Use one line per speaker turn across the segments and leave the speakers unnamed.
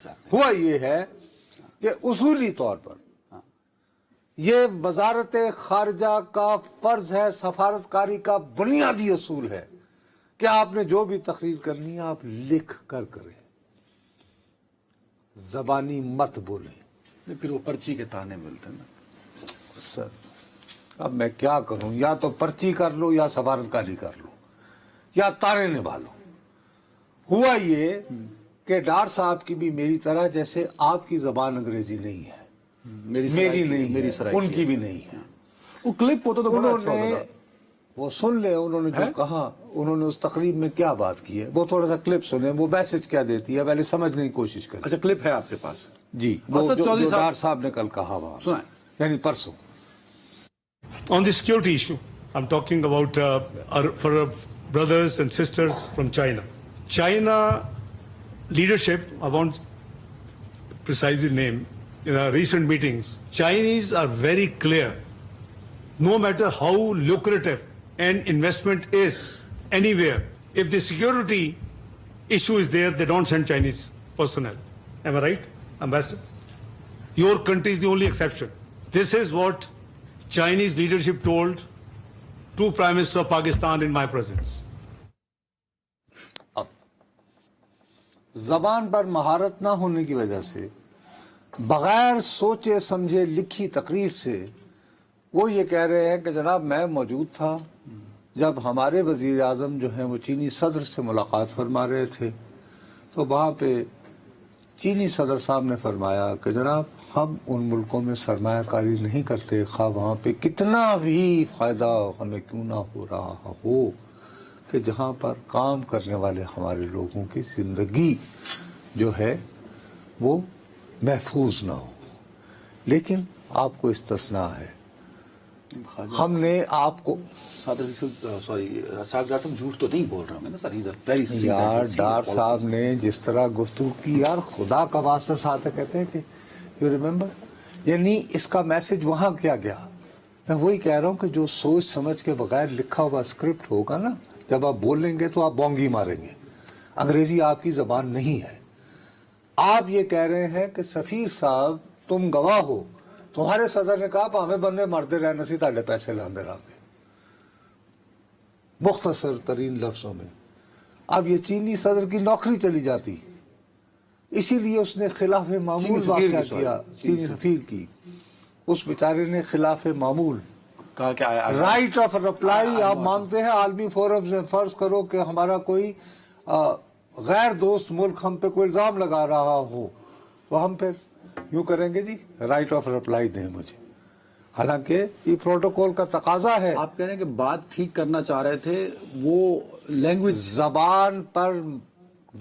ہوا یہ ہے کہ اصولی طور پر یہ وزارت خارجہ کا فرض ہے، سفارتکاری کا بنیادی اصول ہے کہ آپ نے جو بھی تقریر کرنی ہے آپ لکھ کر کریں، زبانی مت بولیں۔
پھر وہ پرچی کے تانے ملتے ہیں نا
سر اب میں کیا کروں، یا تو پرچی کر لو یا سفارتکاری کر لو یا تانے نبھا لو۔ ہوا یہ کہ ڈار صاحب کی بھی میری طرح جیسے آپ کی زبان انگریزی نہیں ہے، میری نہیں ہے، ان کی بھی نہیں ہے۔
وہ کلپ ہوتا تو بڑا
انہوں
اچھا
نے
ہوتا تھا۔
وہ سن لیں انہوں نے جو کہا، انہوں نے اس تقریب میں کیا بات کی ہے وہ تھوڑا سا کلپ سنیں، وہ میسج کیا دیتی ہے پہلے سمجھنے کی کوشش کریں۔
اچھا کلپ ہے آپ کے پاس؟
جی وہ جو ڈار صاحب نے کل کہا وہاں،
سنائیں۔
یعنی پرسوں۔
On the security issue, I'm talking about for our brothers and sisters from China. China leadership, I won't precisely name, in our recent meetings, Chinese are very clear. No matter how lucrative an investment is anywhere, if the security issue is there, they don't send Chinese personnel. Am I right, Ambassador? Your country is the only exception. This is what Chinese leadership told to Prime Minister of Pakistan in my presence.
اب زبان پر مہارت نہ ہونے کی وجہ سے، بغیر سوچے سمجھے لکھی تقریر سے وہ یہ کہہ رہے ہیں کہ جناب میں موجود تھا جب ہمارے وزیر اعظم جو ہیں وہ چینی صدر سے ملاقات فرما رہے تھے، تو وہاں پہ چینی صدر صاحب نے فرمایا کہ جناب ہم ان ملکوں میں سرمایہ کاری نہیں کرتے، خواہ وہاں پہ کتنا بھی فائدہ ہمیں کیوں نہ ہو رہا ہو، کہ جہاں پر کام کرنے والے ہمارے لوگوں کی زندگی جو ہے وہ محفوظ نہ ہو۔ لیکن آپ کو استثناء ہے، ہم نے آپ کو
صاحب جھوٹ تو نہیں بول رہا ہوں نا سر،
یار ڈار صاحب نے جس طرح گفتگو کی، یار خدا کا واسطہ ساتھ کہتے ہیں کہ یو ریممبر، یعنی اس کا میسج وہاں کیا گیا۔ میں وہی کہہ رہا ہوں کہ جو سوچ سمجھ کے بغیر لکھا ہوا اسکرپٹ ہوگا نا، جب آپ بولیں گے تو آپ بونگی ماریں گے۔ انگریزی آپ کی زبان نہیں ہے۔ آپ یہ کہہ رہے ہیں کہ سفیر صاحب تم گواہ ہو، تمہارے صدر نے کہا پاویں بندے مردے رہنے سی تاڑے پیسے لاندے رہاں گے، مختصر ترین لفظوں میں۔ اب یہ چینی صدر کی نوکری چلی جاتی، اسی لیے اس نے خلاف معمول واقعہ کیا، چینی سفیر کی، اس بیچارے نے خلاف معمول
کہا کہ
رائٹ آف رپلائی آپ مانگتے ہیں عالمی فورم سے۔ فرض کرو کہ ہمارا کوئی غیر دوست ملک ہم پہ کوئی الزام لگا رہا ہو تو ہم پھر یوں کریں گے جی رائٹ آف رپلائی دیں مجھے، حالانکہ یہ پروٹوکول کا تقاضا ہے۔
آپ کہہ رہے ہیں کہ بات ٹھیک کرنا چاہ رہے تھے، وہ لینگویج
زبان پر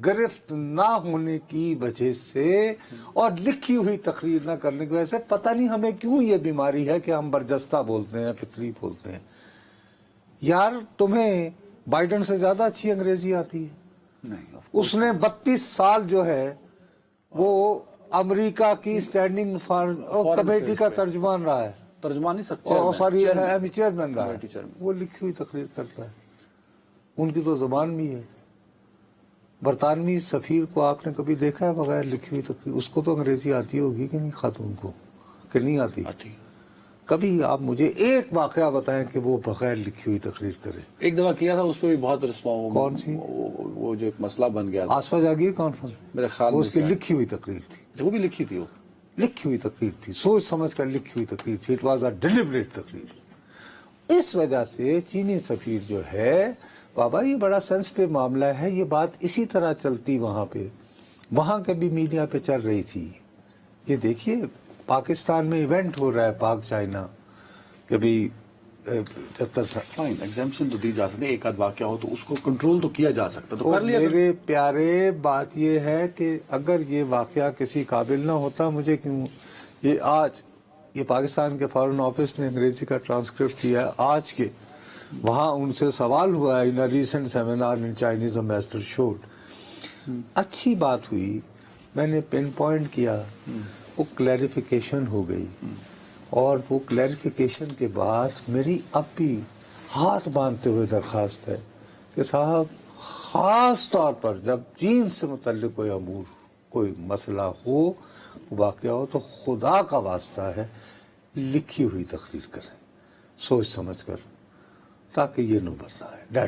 گرفت نہ ہونے کی وجہ سے اور لکھی ہوئی تقریر نہ کرنے کی وجہ سے پتہ نہیں ہمیں کیوں یہ بیماری ہے کہ ہم برجستہ بولتے ہیں، فطری بولتے ہیں۔ یار تمہیں بائیڈن سے زیادہ اچھی انگریزی آتی ہے۔
نہیں،
اس نے 32 سال جو ہے وہ امریکہ کی اسٹینڈنگ کمیٹی کا ترجمان رہا ہے،
ترجمان نہیں سکتے،
اور ساری چیئرمین رہا ہے، وہ لکھی ہوئی تقریر کرتا ہے۔ ان کی تو زبان بھی ہے۔ برطانوی سفیر کو آپ نے کبھی دیکھا ہے بغیر لکھی ہوئی تقریر؟ اس کو تو انگریزی آتی ہوگی کہ نہیں، خاتون کو کہ نہیں آتی؟ کبھی آپ مجھے ایک واقعہ بتائیں کہ وہ بغیر لکھی ہوئی تقریر کرے۔
ایک دفعہ کیا تھا، اس پہ بھی بہت رسپانس۔
کون سی؟
وہ جو ایک مسئلہ بن گیا تھا
آصفہ جاگیر کانفرنس،
میرے خیال
وہ
میں
اس کی لکھی ہوئی تقریر تھی،
وہ بھی لکھی تھی، وہ
لکھی ہوئی تقریر تھی، سوچ سمجھ کر لکھی ہوئی تقریر تھی۔ اٹ واز اے ڈیلیبریٹ تقریر۔ اس وجہ سے چینی سفیر جو ہے، بابا یہ بڑا سینسٹیو معاملہ ہے، یہ بات اسی طرح چلتی وہاں پہ، وہاں کے بھی میڈیا پہ چل رہی تھی۔ یہ دیکھیے پاکستان میں ایونٹ ہو رہا ہے پاک چائنا، کبھی 73 سال
فائن ایگزامپشن تو دی جا سکتی ہے، ایک آدھ واقعہ ہو تو اس کو کنٹرول تو کیا جا سکتا، تو کر لیا۔
میرے پیارے بات یہ ہے کہ اگر یہ واقعہ کسی قابل نہ ہوتا، مجھے کیوں یہ آج یہ پاکستان کے فارن آفس نے انگریزی کا ٹرانسکرپٹ کیا ہے آج کے، وہاں ان سے سوال ہوا ہے، in recent seminar in Chinese ambassador should, اچھی بات ہوئی، میں نے پن پوائنٹ کیا، وہ کلیریفیکیشن ہو گئی، اور وہ کلیریفیکیشن کے بعد میری اب بھی ہاتھ باندھتے ہوئے درخواست ہے کہ صاحب خاص طور پر جب چین سے متعلق کوئی امور کوئی مسئلہ ہو واقعہ ہو تو خدا کا واسطہ ہے لکھی ہوئی تقریر کریں سوچ سمجھ کر تاکہ یہ نوبت نہ آئے.